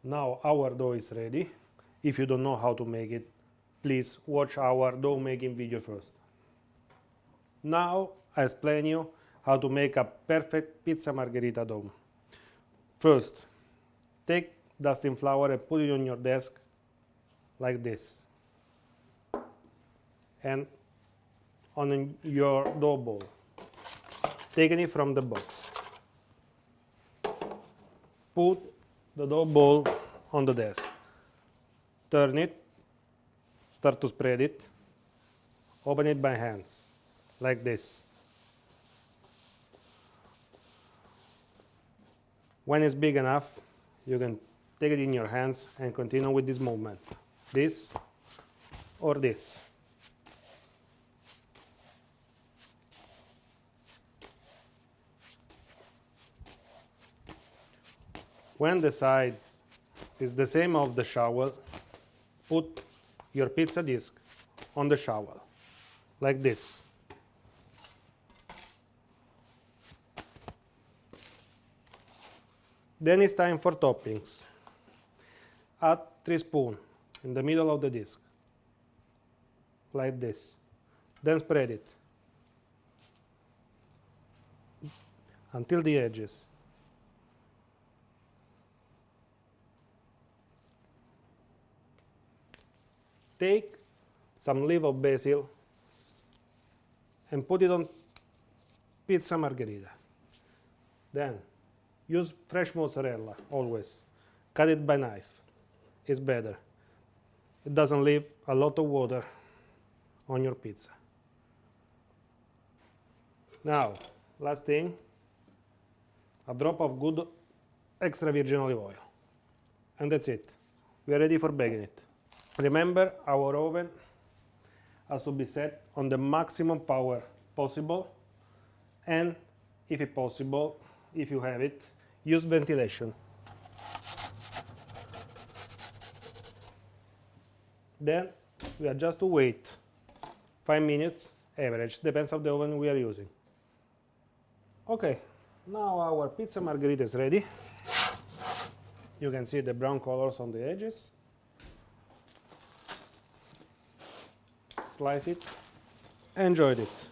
Now our dough is ready. If you don't know how to make it, please watch our dough making video first. Now I explain you how to make a perfect pizza margherita dough. First, take dusting flour and put it on your desk like this, and on your dough ball, taking it from the box. Put the dough ball on the desk, turn it, start to spread it, open it by hands, like this. When it's big enough, you can take it in your hands and continue with this movement, this or this. When the size is the same of the shovel, put your pizza disc on the shovel, like this. Then it's time for toppings. Add 3 spoons in the middle of the disc, like this. Then spread it until the edges. Take some leaf of basil and put it on Pizza Margherita. Then use fresh mozzarella always. Cut it by knife. It's better. It doesn't leave a lot of water on your pizza. Now, last thing, a drop of good extra virgin olive oil. And that's it. We are ready for baking it. Remember, our oven has to be set on the maximum power possible, and if it's possible, if you have it, use ventilation. Then we are just to wait 5 minutes average, depends on the oven we are using. Okay, now our pizza margherita is ready. You can see the brown colors on the edges. Slice it, enjoy it.